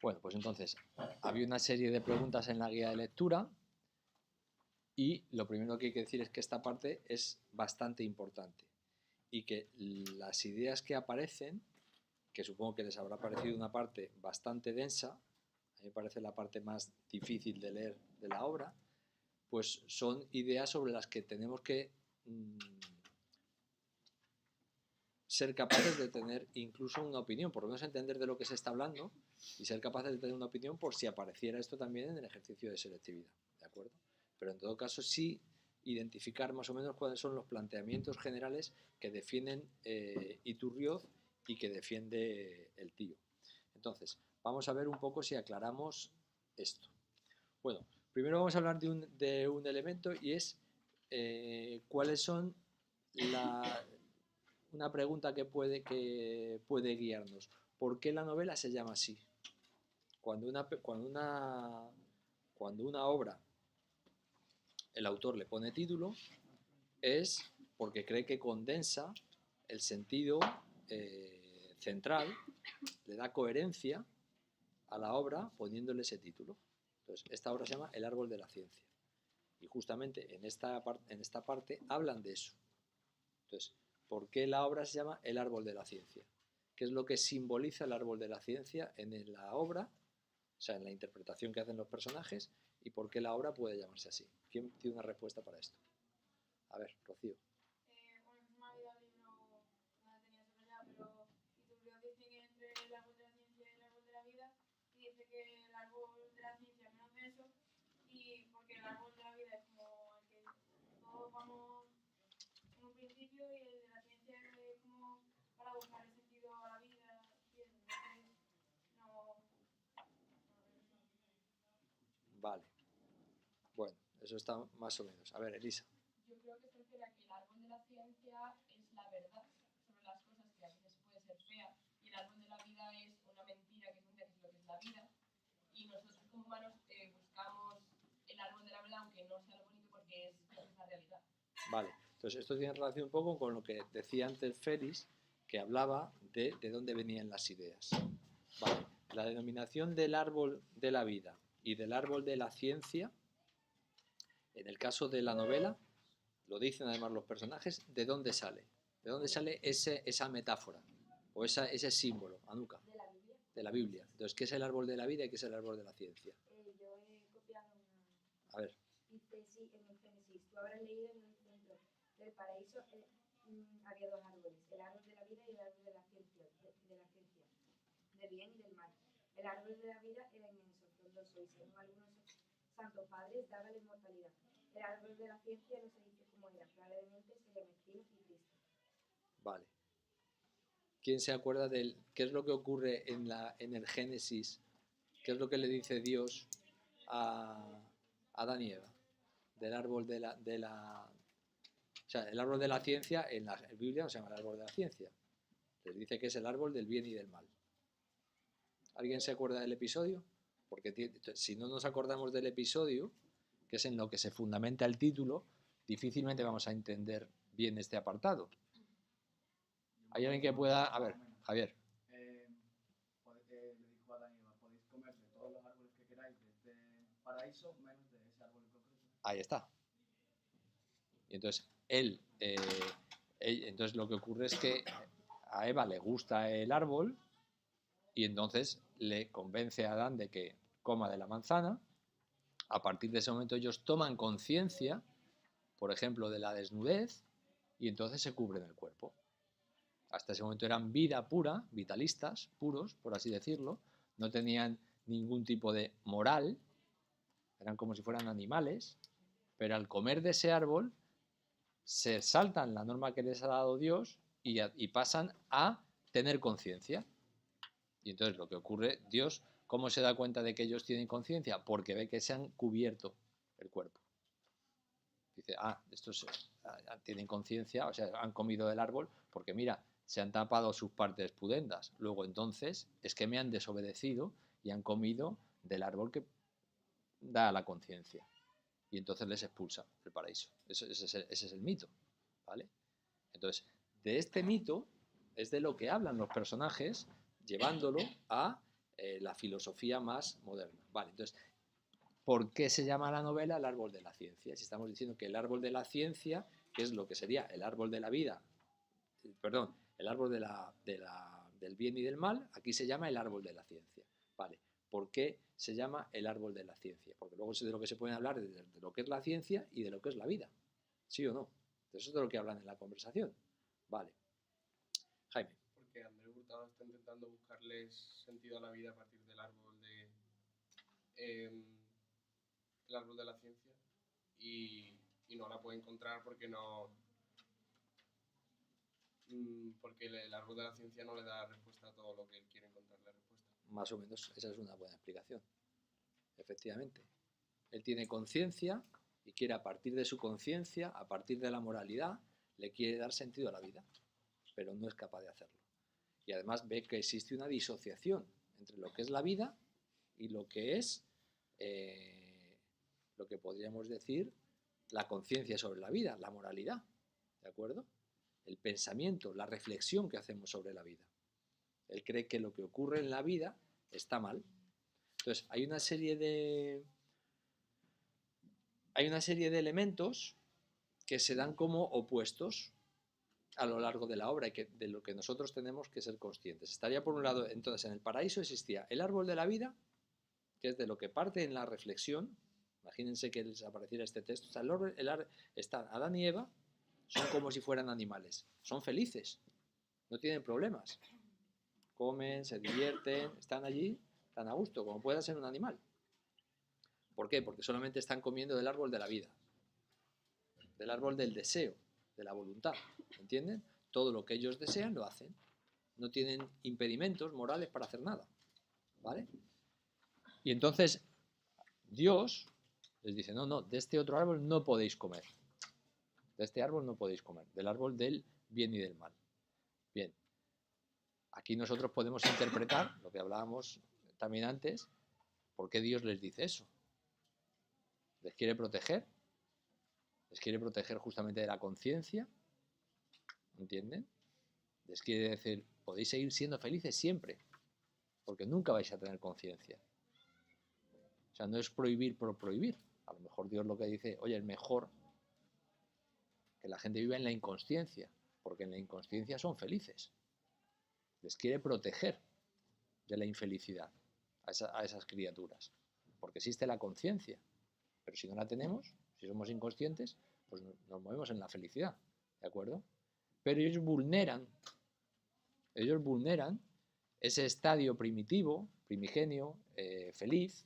Bueno, pues entonces, había una serie de preguntas en la guía de lectura y lo primero que hay que decir es que esta parte es bastante importante y que las ideas que aparecen, que supongo que les habrá parecido una parte bastante densa, a mí me parece la parte más difícil de leer de la obra, pues son ideas sobre las que tenemos que ser capaces de tener incluso una opinión, por lo menos entender de lo que se está hablando y ser capaces de tener una opinión por si apareciera esto también en el ejercicio de selectividad, ¿de acuerdo? Pero en todo caso sí identificar más o menos cuáles son los planteamientos generales que defienden Iturrioz y que defiende el tío. Entonces, vamos a ver un poco si aclaramos esto. Bueno, primero vamos a hablar de un elemento y es cuáles son una pregunta que puede guiarnos. ¿Por qué la novela se llama así? Cuando una obra, el autor le pone título, es porque cree que condensa el sentido central, le da coherencia a la obra poniéndole ese título. Entonces, esta obra se llama El árbol de la ciencia. Y justamente en esta parte hablan de eso. Entonces, ¿por qué la obra se llama El árbol de la ciencia? ¿Qué es lo que simboliza el árbol de la ciencia en la obra, o sea, en la interpretación que hacen los personajes, y por qué la obra puede llamarse así? ¿Quién tiene una respuesta para esto? A ver, Rocío. Vale. Bueno, eso está más o menos. A ver, Elisa. Yo creo que se refiere a que el árbol de la ciencia es la verdad sobre las cosas que a veces puede ser fea y el árbol de la vida es una mentira que cuenta que es lo que es la vida y nosotros como humanos buscamos el árbol de la verdad aunque no sea lo bonito porque es la realidad. Vale, entonces esto tiene relación un poco con lo que decía antes Félix, que hablaba de dónde venían las ideas. Vale, la denominación del árbol de la vida y del árbol de la ciencia, en el caso de la novela, lo dicen además los personajes, ¿de dónde sale? ¿De dónde sale esa metáfora o ese símbolo, Anuka? De la Biblia. De la Biblia. Entonces, ¿qué es el árbol de la vida y qué es el árbol de la ciencia? Yo he copiado una... A ver. Dice, sí, en el Génesis. Tú habrás leído dentro del paraíso había dos árboles, el árbol de la vida y el árbol de la ciencia, del bien y del mal. El árbol de la vida era inmenso, frondoso y según algunos santos padres daba la inmortalidad. El árbol de la ciencia no se dice cómo era, probablemente sería mezquino y triste. Vale. ¿Quién se acuerda de qué es lo que ocurre en el Génesis? ¿Qué es lo que le dice Dios a Adán y Eva? Del árbol de la... O sea, el árbol de la ciencia en la Biblia no se llama el árbol de la ciencia. Les dice que es el árbol del bien y del mal. ¿Alguien se acuerda del episodio? Porque si no nos acordamos del episodio, que es en lo que se fundamenta el título, difícilmente vamos a entender bien este apartado. ¿Hay alguien que pueda...? A ver, Javier. Le dijo a Adán y Eva, podéis comer de todos los árboles que queráis desde el paraíso, menos de ese árbol en concreto. Ahí está. Y entonces, entonces lo que ocurre es que a Eva le gusta el árbol y entonces le convence a Adán de que coma de la manzana. A partir de ese momento ellos toman conciencia, por ejemplo, de la desnudez y entonces se cubren el cuerpo. Hasta ese momento eran vida pura, vitalistas, puros, por así decirlo, no tenían ningún tipo de moral, eran como si fueran animales, pero al comer de ese árbol se saltan la norma que les ha dado Dios y pasan a tener conciencia. Y entonces lo que ocurre, Dios, ¿cómo se da cuenta de que ellos tienen conciencia? Porque ve que se han cubierto el cuerpo. Dice, estos tienen conciencia, o sea, han comido del árbol, porque mira, se han tapado sus partes pudendas. Luego entonces es que me han desobedecido y han comido del árbol que da la conciencia. Y entonces les expulsa del paraíso. Ese es el mito, ¿vale? Entonces, de este mito es de lo que hablan los personajes, llevándolo a la filosofía más moderna. Vale, entonces, ¿por qué se llama la novela el árbol de la ciencia? Si estamos diciendo que el árbol de la ciencia, que es lo que sería el árbol de la vida, perdón, el árbol del bien y del mal, aquí se llama el árbol de la ciencia. Vale, ¿por qué se llama el árbol de la ciencia? Porque luego de lo que se puede hablar de lo que es la ciencia y de lo que es la vida. ¿Sí o no? Eso es de lo que hablan en la conversación. Vale. Jaime. Porque Andrés Hurtado está intentando buscarles sentido a la vida a partir del árbol el árbol de la ciencia y no la puede encontrar porque porque el árbol de la ciencia no le da respuesta a todo lo que él quiere encontrarle respuesta. Más o menos, esa es una buena explicación. Efectivamente. Él tiene conciencia y quiere, a partir de su conciencia, a partir de la moralidad, le quiere dar sentido a la vida, pero no es capaz de hacerlo. Y además ve que existe una disociación entre lo que es la vida y lo que es, lo que podríamos decir, la conciencia sobre la vida, la moralidad, ¿de acuerdo? El pensamiento, la reflexión que hacemos sobre la vida. Él cree que lo que ocurre en la vida está mal. Entonces, hay una serie de elementos que se dan como opuestos a lo largo de la obra y de lo que nosotros tenemos que ser conscientes. Estaría por un lado, entonces, en el paraíso existía el árbol de la vida, que es de lo que parte en la reflexión. Imagínense que les apareciera este texto. Están Adán y Eva, son como si fueran animales. Son felices, no tienen problemas. Comen, se divierten, están allí, están a gusto, como pueda ser un animal. ¿Por qué? Porque solamente están comiendo del árbol de la vida, del árbol del deseo, de la voluntad. ¿Entienden? Todo lo que ellos desean lo hacen. No tienen impedimentos morales para hacer nada. ¿Vale? Y entonces Dios les dice, no, de este otro árbol no podéis comer. De este árbol no podéis comer, del árbol del bien y del mal. Bien, aquí nosotros podemos interpretar lo que hablábamos también antes, ¿por qué Dios les dice eso? ¿Les quiere proteger? ¿Les quiere proteger justamente de la conciencia? ¿Entienden? Les quiere decir, podéis seguir siendo felices siempre, porque nunca vais a tener conciencia. O sea, no es prohibir por prohibir. A lo mejor Dios lo que dice, oye, es mejor que la gente viva en la inconsciencia, porque en la inconsciencia son felices. Les quiere proteger de la infelicidad a esas criaturas, porque existe la conciencia, pero si no la tenemos, si somos inconscientes, pues nos movemos en la felicidad, ¿de acuerdo? Pero ellos vulneran ese estadio primitivo, primigenio, feliz,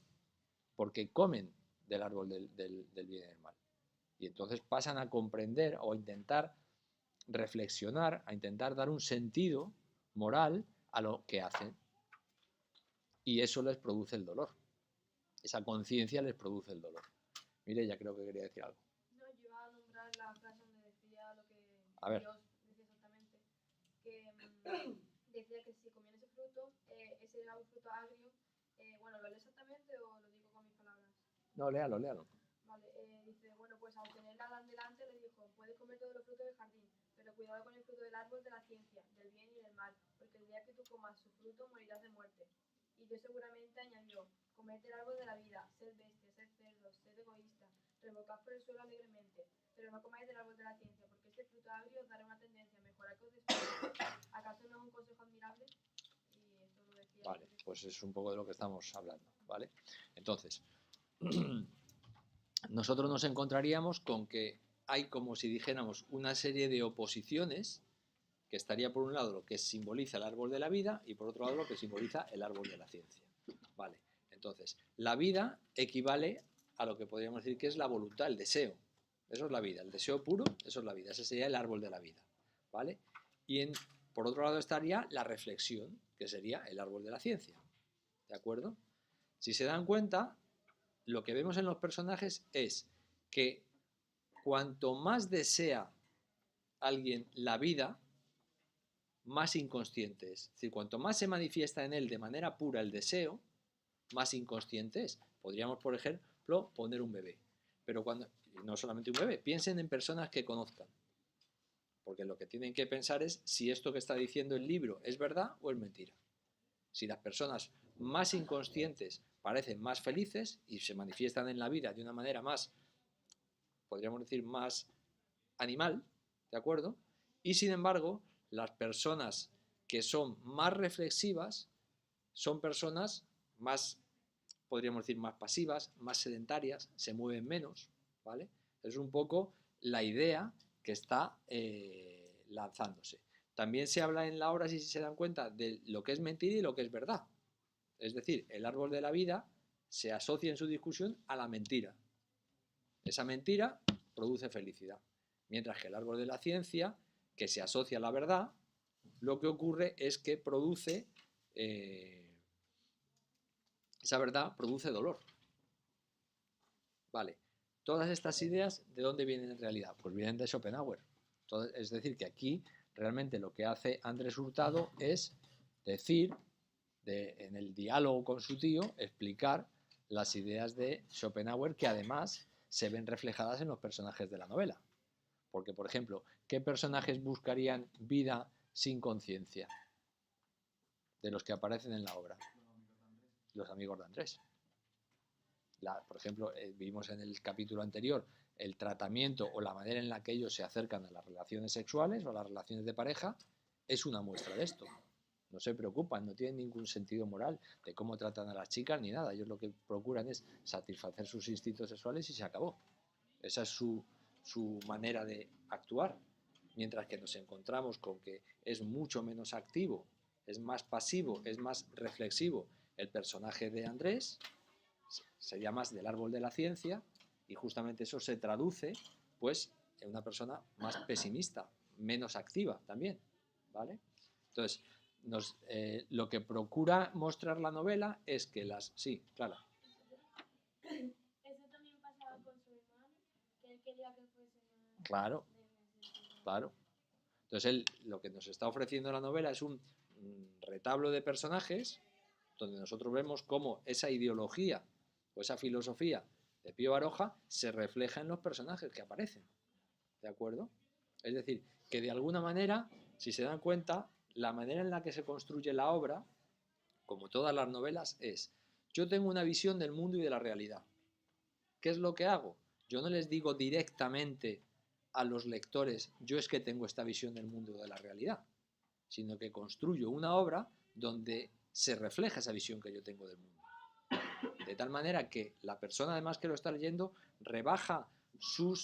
porque comen del árbol del bien y del mal. Y entonces pasan a comprender o a intentar reflexionar, a intentar dar un sentido moral a lo que hacen. Y eso les produce el dolor. Esa conciencia les produce el dolor. Mire, ya creo que quería decir algo. No, yo iba a nombrar la frase donde decía lo que A ver. Dios decía exactamente, que decía que si comían ese fruto, ese era un fruto agrio. Bueno, ¿lo leo exactamente o lo digo con mis palabras? No, léalo. Vale, dice, bueno, pues al tener a Adán delante le dijo, puedes comer todos los frutos del jardín, pero cuidado con el fruto del árbol de la ciencia, del bien y del mal, porque el día que tú comas su fruto morirás de muerte. Y Dios seguramente añadió, comed del árbol de la vida, sed bestias, sed cerdos, sed egoístas, revolcad por el suelo alegremente, pero no comáis del árbol de la ciencia, porque este fruto agrio os dará una tendencia a mejorar que os después. ¿Acaso no es un consejo admirable? Y esto lo decía. Vale, pues es un poco de lo que estamos hablando, ¿vale? Entonces, nosotros nos encontraríamos con que hay, como si dijéramos, una serie de oposiciones, que estaría por un lado lo que simboliza el árbol de la vida y por otro lado lo que simboliza el árbol de la ciencia. Vale, entonces, la vida equivale a lo que podríamos decir que es la voluntad, el deseo. Eso es la vida, el deseo puro, eso es la vida, ese sería el árbol de la vida. ¿Vale? Y por otro lado estaría la reflexión, que sería el árbol de la ciencia. ¿De acuerdo? Si se dan cuenta, lo que vemos en los personajes es que cuanto más desea alguien la vida, más inconsciente es. Es decir, cuanto más se manifiesta en él de manera pura el deseo, más inconsciente es. Podríamos, por ejemplo, poner un bebé. Pero no solamente un bebé, piensen en personas que conozcan. Porque lo que tienen que pensar es si esto que está diciendo el libro es verdad o es mentira. Si las personas más inconscientes parecen más felices y se manifiestan en la vida de una manera más, podríamos decir, más animal, ¿de acuerdo? Y sin embargo, las personas que son más reflexivas son personas más, podríamos decir, más pasivas, más sedentarias, se mueven menos, ¿vale? Es un poco la idea que está lanzándose. También se habla en la obra, si se dan cuenta, de lo que es mentira y lo que es verdad. Es decir, el árbol de la vida se asocia en su discusión a la mentira. Esa mentira produce felicidad. Mientras que el árbol de la ciencia, que se asocia a la verdad, lo que ocurre es que produce, esa verdad produce dolor. Vale, todas estas ideas, ¿de dónde vienen en realidad? Pues vienen de Schopenhauer. Es decir, que aquí realmente lo que hace Andrés Hurtado es decir, en el diálogo con su tío, explicar las ideas de Schopenhauer que además se ven reflejadas en los personajes de la novela. Porque, por ejemplo, ¿qué personajes buscarían vida sin conciencia de los que aparecen en la obra? Los amigos de Andrés. Por ejemplo, vimos en el capítulo anterior el tratamiento o la manera en la que ellos se acercan a las relaciones sexuales o a las relaciones de pareja es una muestra de esto. No se preocupan, no tienen ningún sentido moral de cómo tratan a las chicas ni nada. Ellos lo que procuran es satisfacer sus instintos sexuales y se acabó. Esa es su manera de actuar. Mientras que nos encontramos con que es mucho menos activo, es más pasivo, es más reflexivo el personaje de Andrés, sería más del árbol de la ciencia, y justamente eso se traduce pues en una persona más pesimista, menos activa también, ¿vale? Entonces, lo que procura mostrar la novela es que las... Sí, Clara. Eso también pasaba con su hermano, que él quería que fuese más... Claro, claro. Entonces, lo que nos está ofreciendo la novela es un retablo de personajes donde nosotros vemos cómo esa ideología o esa filosofía de Pío Baroja se refleja en los personajes que aparecen. ¿De acuerdo? Es decir, que de alguna manera, si se dan cuenta, la manera en la que se construye la obra, como todas las novelas, es: yo tengo una visión del mundo y de la realidad. ¿Qué es lo que hago? Yo no les digo directamente a los lectores, yo es que tengo esta visión del mundo y de la realidad, sino que construyo una obra donde se refleja esa visión que yo tengo del mundo. De tal manera que la persona, además, que lo está leyendo, rebaja su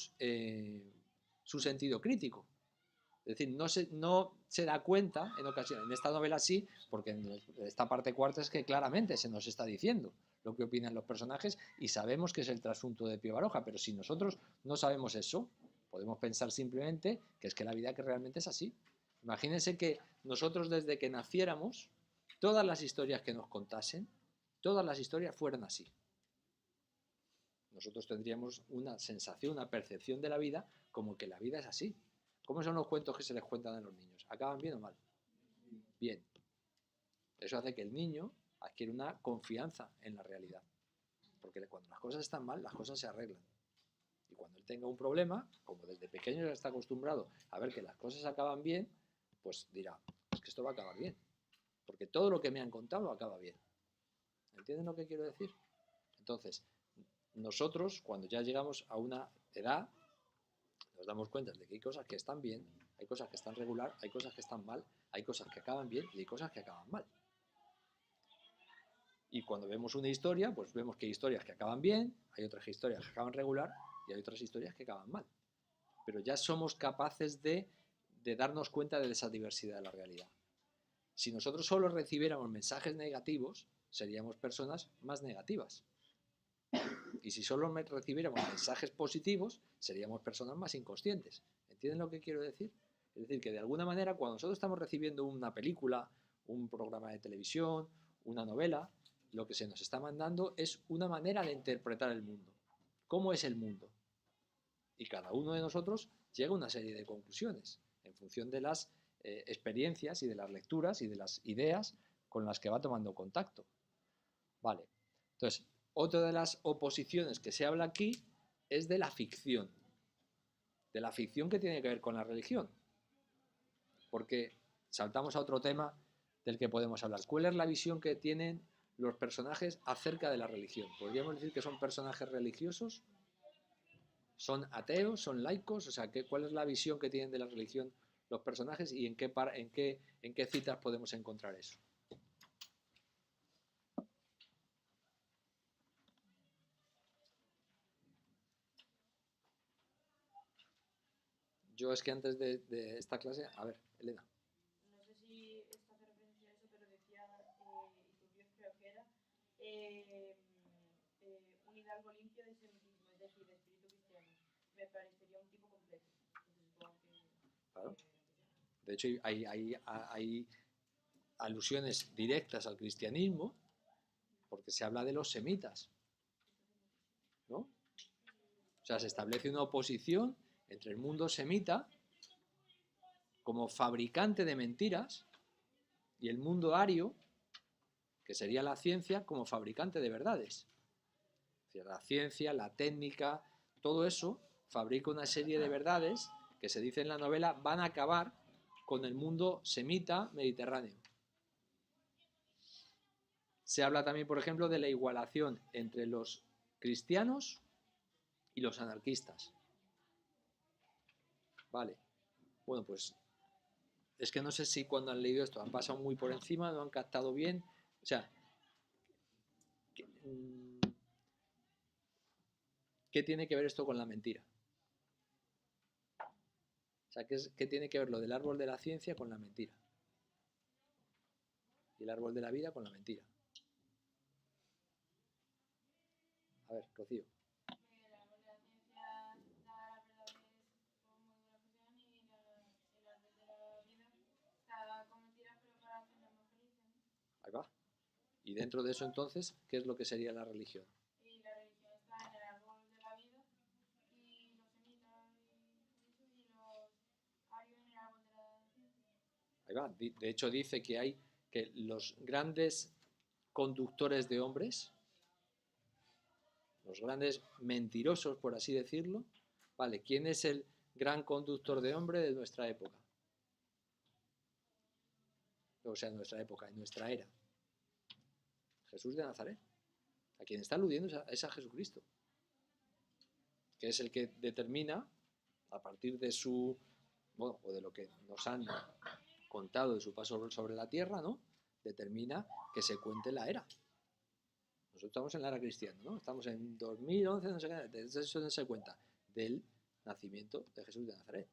sentido crítico. Es decir, no se da cuenta en ocasiones, en esta novela sí, porque en esta parte cuarta es que claramente se nos está diciendo lo que opinan los personajes y sabemos que es el trasunto de Pío Baroja, pero si nosotros no sabemos eso, podemos pensar simplemente que es que la vida que realmente es así. Imagínense que nosotros desde que naciéramos, todas las historias que nos contasen, todas las historias fueran así. Nosotros tendríamos una sensación, una percepción de la vida como que la vida es así. ¿Cómo son los cuentos que se les cuentan a los niños? ¿Acaban bien o mal? Bien. Eso hace que el niño adquiera una confianza en la realidad. Porque cuando las cosas están mal, las cosas se arreglan. Y cuando él tenga un problema, como desde pequeño ya está acostumbrado a ver que las cosas acaban bien, pues dirá, es que esto va a acabar bien. Porque todo lo que me han contado acaba bien. ¿Entienden lo que quiero decir? Entonces, nosotros, cuando ya llegamos a una edad, nos damos cuenta de que hay cosas que están bien, hay cosas que están regular, hay cosas que están mal, hay cosas que acaban bien y hay cosas que acaban mal. Y cuando vemos una historia, pues vemos que hay historias que acaban bien, hay otras historias que acaban regular y hay otras historias que acaban mal. Pero ya somos capaces de darnos cuenta de esa diversidad de la realidad. Si nosotros solo recibiéramos mensajes negativos, seríamos personas más negativas. Y si solo recibiéramos mensajes positivos, seríamos personas más inconscientes. ¿Entienden lo que quiero decir? Es decir, que de alguna manera, cuando nosotros estamos recibiendo una película, un programa de televisión, una novela, lo que se nos está mandando es una manera de interpretar el mundo. ¿Cómo es el mundo? Y cada uno de nosotros llega a una serie de conclusiones en función de las experiencias y de las lecturas y de las ideas con las que va tomando contacto. Vale. Entonces, otra de las oposiciones que se habla aquí es de la ficción. De la ficción que tiene que ver con la religión. Porque saltamos a otro tema del que podemos hablar. ¿Cuál es la visión que tienen los personajes acerca de la religión. ¿Podríamos decir que son personajes religiosos? ¿Son ateos? ¿Son laicos? O sea, ¿cuál es la visión que tienen de la religión los personajes y en qué citas podemos encontrar eso? Yo es que antes de esta clase... A ver, Elena. No sé si esto hace referencia a eso, pero decía Iturrioz, creo que era, un hidalgo limpio de semitismo, es decir, de espíritu cristiano. Me parecería un tipo completo. Entonces, supongo que... Claro. De hecho, hay alusiones directas al cristianismo, porque se habla de los semitas, ¿no? O sea, se establece una oposición entre el mundo semita como fabricante de mentiras y el mundo ario, que sería la ciencia, como fabricante de verdades. Es decir, la ciencia, la técnica, todo eso fabrica una serie de verdades que se dice en la novela van a acabar con el mundo semita mediterráneo. Se habla también, por ejemplo, de la igualación entre los cristianos y los anarquistas. Vale. Bueno, pues es que no sé si cuando han leído esto han pasado muy por encima, no han captado bien. O sea, ¿qué tiene que ver esto con la mentira? O sea, ¿qué tiene que ver lo del árbol de la ciencia con la mentira? Y el árbol de la vida con la mentira. A ver, Rocío. El árbol de la ciencia da las verdades con muy buena fusión y el árbol de la vida está con mentiras, pero para hacernos más felices, ¿no? Ahí va. Y dentro de eso entonces, ¿qué es lo que sería la religión? Y la religión está en el árbol de la vida y los semitas y los arios en el árbol de la ciencia. Ahí va. De hecho dice que los grandes conductores de hombres, los grandes mentirosos, por así decirlo, vale, ¿quién es el gran conductor de hombre de nuestra época? O sea, en nuestra época, en nuestra era. Jesús de Nazaret. A quien está aludiendo es a Jesucristo, que es el que determina, a partir de su, bueno, o de lo que nos han contado de su paso sobre la tierra, ¿no? Determina que se cuente la era. Nosotros estamos en la era cristiana, ¿no? Estamos en 2011, no sé qué, desde eso no se cuenta, del nacimiento de Jesús de Nazaret.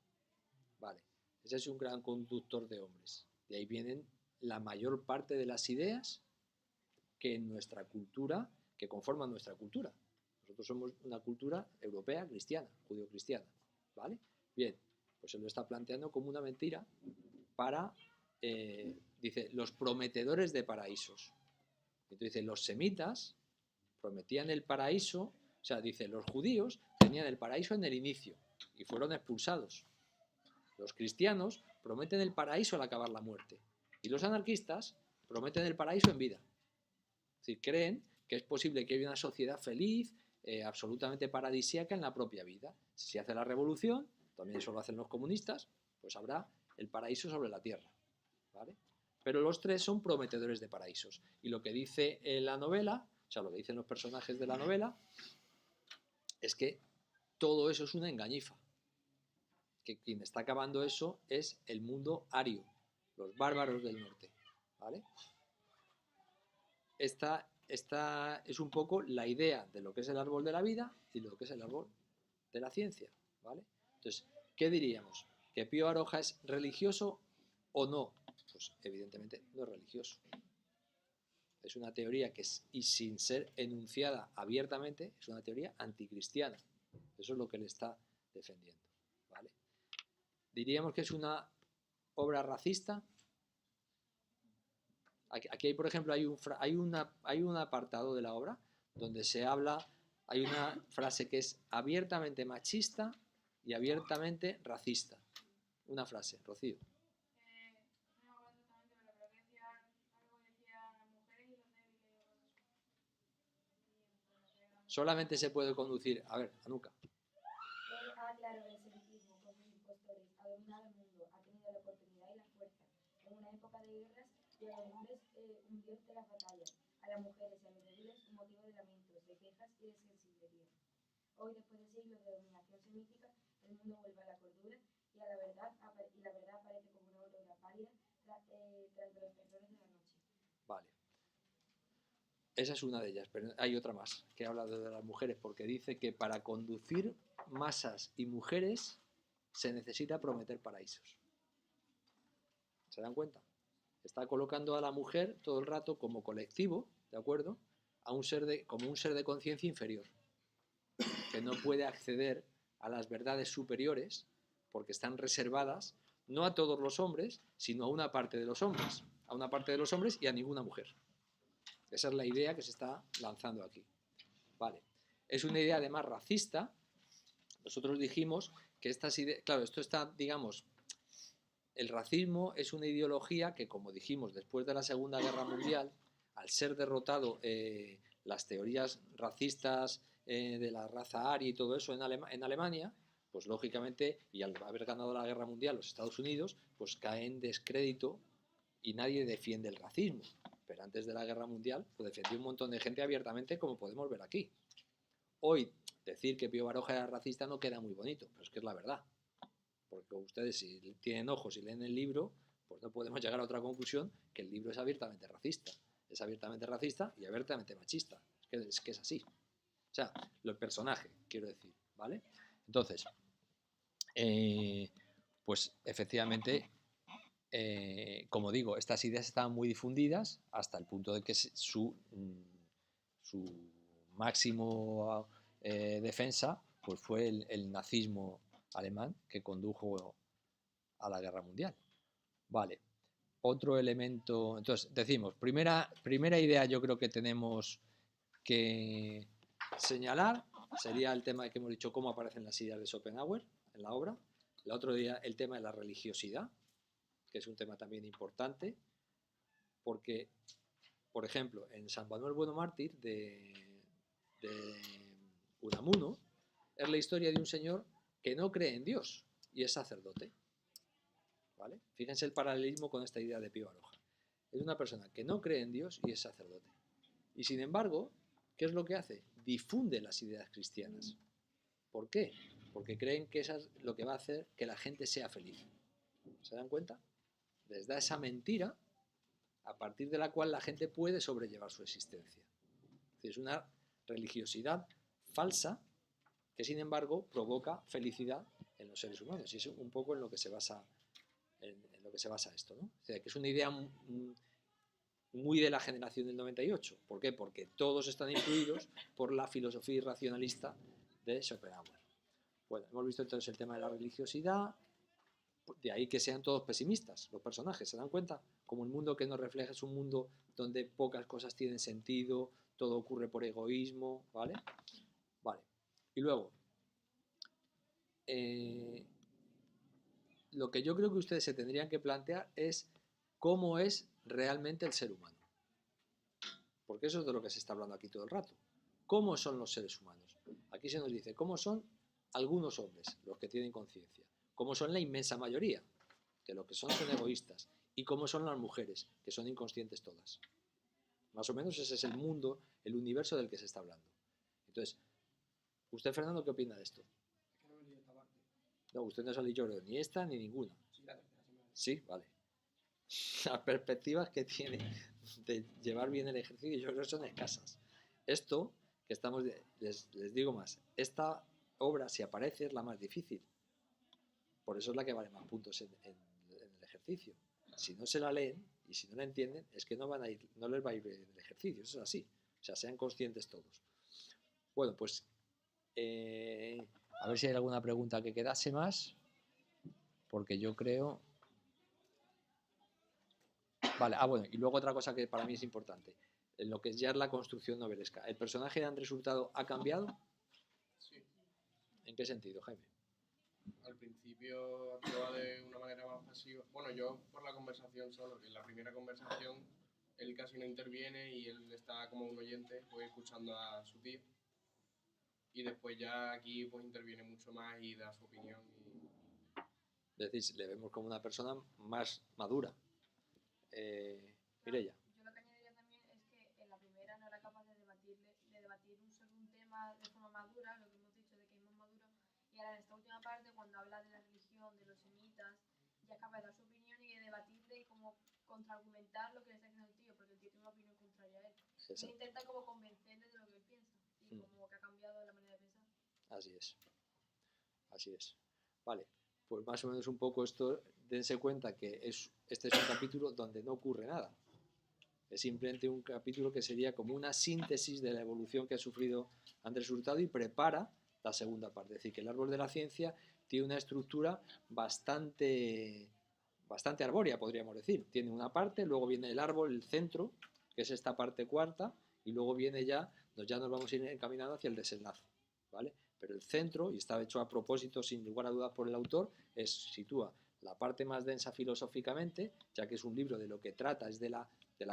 Vale, ese es un gran conductor de hombres. De ahí vienen la mayor parte de las ideas que en nuestra cultura, que conforman nuestra cultura. Nosotros somos una cultura europea cristiana, judío-cristiana, ¿vale? Bien, pues se lo está planteando como una mentira para, dice, los prometedores de paraísos. Entonces dice, los semitas prometían el paraíso, o sea, dice, los judíos tenían el paraíso en el inicio y fueron expulsados. Los cristianos prometen el paraíso al acabar la muerte y los anarquistas prometen el paraíso en vida. Es decir, creen que es posible que haya una sociedad feliz, absolutamente paradisíaca en la propia vida. Si se hace la revolución, también eso lo hacen los comunistas, pues habrá el paraíso sobre la tierra, ¿vale? Pero los tres son prometedores de paraísos. Y lo que dice la novela, o sea, lo que dicen los personajes de la novela, es que todo eso es una engañifa. Que quien está acabando eso es el mundo ario, los bárbaros del norte, ¿vale? Esta es un poco la idea de lo que es el árbol de la vida y lo que es el árbol de la ciencia, ¿vale? Entonces, ¿qué diríamos? ¿Que Pío Baroja es religioso o no? Pues evidentemente no es religioso. Es una teoría que, y sin ser enunciada abiertamente, es una teoría anticristiana. Eso es lo que él está defendiendo, ¿vale? Diríamos que es una obra racista. Aquí hay, por ejemplo, hay un apartado de la obra donde se habla, hay una frase que es abiertamente machista y abiertamente racista. Una frase, Rocío. No me acuerdo exactamente, pero creo que decía algo, decía las mujeres y los débiles. Solamente se puede conducir, a ver, Anuka. Claro, el semitismo con sus impostores ha dominado el mundo, ha tenido la oportunidad y la fuerza. En una época de guerras y a los hombres un dios de las batallas. Ha a las mujeres y a los débiles un motivo de lamentos, de quejas y de sensibilidad. Hoy, después de siglos de dominación semítica, el mundo vuelve a la cordura y la verdad aparece como una aurora pálida tras los terrores de la noche. Vale. Esa es una de ellas, pero hay otra más que habla de las mujeres, porque dice que para conducir masas y mujeres se necesita prometer paraísos. ¿Se dan cuenta? Está colocando a la mujer todo el rato como colectivo, ¿de acuerdo? Como un ser de conciencia inferior, que no puede acceder a las verdades superiores porque están reservadas no a todos los hombres, sino a una parte de los hombres, y a ninguna mujer. Esa es la idea que se está lanzando aquí. Vale. Es una idea además racista. Nosotros dijimos que estas ideas, claro, esto está, digamos, el racismo es una ideología que, como dijimos, después de la Segunda Guerra Mundial, al ser derrotado las teorías racistas de la raza aria y todo eso en Alemania, pues lógicamente, y al haber ganado la Guerra Mundial los Estados Unidos, pues cae en descrédito y nadie defiende el racismo. Pero antes de la Guerra Mundial lo defendió un montón de gente abiertamente, como podemos ver aquí. Hoy, decir que Pío Baroja era racista no queda muy bonito, pero es que es la verdad. Porque ustedes, si tienen ojos y leen el libro, pues no podemos llegar a otra conclusión que el libro es abiertamente racista. Es abiertamente racista y abiertamente machista. Es que es así. O sea, el personaje, quiero decir, ¿vale? Entonces, pues efectivamente, como digo, estas ideas estaban muy difundidas hasta el punto de que su máximo defensa pues fue el nazismo alemán, que condujo a la guerra mundial. Vale. Otro elemento, entonces decimos, primera idea yo creo que tenemos que señalar sería el tema que hemos dicho, cómo aparecen las ideas de Schopenhauer en la obra. El otro día el tema de la religiosidad, que es un tema también importante, porque, por ejemplo, en San Manuel Bueno Mártir de Unamuno, es la historia de un señor que no cree en Dios y es sacerdote. ¿Vale? Fíjense el paralelismo con esta idea de Pío Baroja. Es una persona que no cree en Dios y es sacerdote. Y sin embargo, ¿qué es lo que hace? Difunde las ideas cristianas. ¿Por qué? Porque creen que eso es lo que va a hacer que la gente sea feliz. ¿Se dan cuenta? Les da esa mentira a partir de la cual la gente puede sobrellevar su existencia. Es una religiosidad falsa que sin embargo provoca felicidad en los seres humanos, y es un poco en lo que se basa esto, ¿no? O sea, que es una idea muy de la generación del 98. ¿Por qué? Porque todos están influidos por la filosofía irracionalista de Schopenhauer. Bueno, hemos visto entonces el tema de la religiosidad, de ahí que sean todos pesimistas los personajes, ¿se dan cuenta? Como el mundo que nos refleja es un mundo donde pocas cosas tienen sentido, todo ocurre por egoísmo, ¿vale? Vale. Y luego, lo que yo creo que ustedes se tendrían que plantear es cómo es realmente el ser humano. Porque eso es de lo que se está hablando aquí todo el rato. ¿Cómo son los seres humanos? Aquí se nos dice cómo son algunos hombres, los que tienen conciencia, cómo son la inmensa mayoría, que lo que son egoístas, y cómo son las mujeres, que son inconscientes todas. Más o menos ese es el mundo, el universo del que se está hablando. Entonces, ¿usted, Fernando, qué opina de esto? Es que no me leí esta parte. No, usted no se ha leído ni esta ni ninguna. Sí, la tercera sí me la leí. Sí, vale. Las perspectivas que tiene de llevar bien el ejercicio yo creo que son escasas. Esto que estamos, les digo más, esta obra si aparece es la más difícil. Por eso es la que vale más puntos en el ejercicio. Si no se la leen y si no la entienden, es que no les va a ir bien el ejercicio. Eso es así. O sea, sean conscientes todos. Bueno, pues a ver si hay alguna pregunta que quedase más, porque yo creo... Vale, bueno, y luego otra cosa que para mí es importante, en lo que ya es la construcción novelesca. ¿El personaje de Andrés Hurtado ha cambiado? Sí. ¿En qué sentido, Jaime? Al principio actuaba de una manera más pasiva. Bueno, yo por la conversación solo, que en la primera conversación él casi no interviene y él está como un oyente, pues escuchando a su tío. Y después ya aquí pues interviene mucho más y da su opinión. Es decir, le vemos como una persona más madura. Mireia. Yo lo que añadiría también es que en la primera madura, lo que hemos dicho de que es más madura, y ahora en esta última parte, cuando habla de la religión, de los semitas, ya es capaz de dar su opinión y de debatirle y como contraargumentar lo que le está diciendo el tío, porque el tío tiene una opinión contraria a él. Entonces Exacto. intenta como convencerle de lo que él piensa y Mm. como que ha cambiado la manera de pensar. Así es. Así es. Vale, pues más o menos un poco esto, dense cuenta que este es un capítulo donde no ocurre nada. Es simplemente un capítulo que sería como una síntesis de la evolución que ha sufrido Andrés Hurtado y prepara la segunda parte. Es decir, que el árbol de la ciencia tiene una estructura bastante arbórea, podríamos decir. Tiene una parte, luego viene el árbol, el centro, que es esta parte cuarta, y luego viene ya nos vamos a ir encaminando hacia el desenlace, ¿vale? Pero el centro, y está hecho a propósito, sin lugar a dudas por el autor, sitúa la parte más densa filosóficamente, ya que es un libro de lo que trata, es de la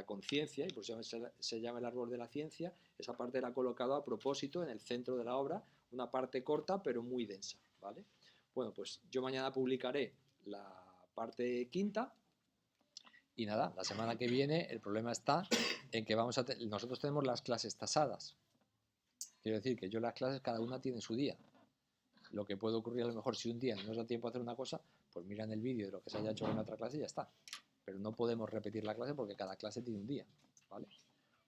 conciencia, y por eso se llama el árbol de la ciencia. Esa parte la ha colocado a propósito en el centro de la obra, una parte corta pero muy densa, ¿vale? Bueno, pues yo mañana publicaré la parte quinta, y nada, la semana que viene el problema está en que nosotros tenemos las clases tasadas. Quiero decir que yo las clases cada una tiene su día. Lo que puede ocurrir a lo mejor si un día no nos da tiempo a hacer una cosa, pues miran el vídeo de lo que se haya hecho en la otra clase y ya está. Pero no podemos repetir la clase porque cada clase tiene un día, ¿vale?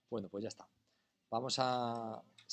Bueno, pues ya está. Vamos a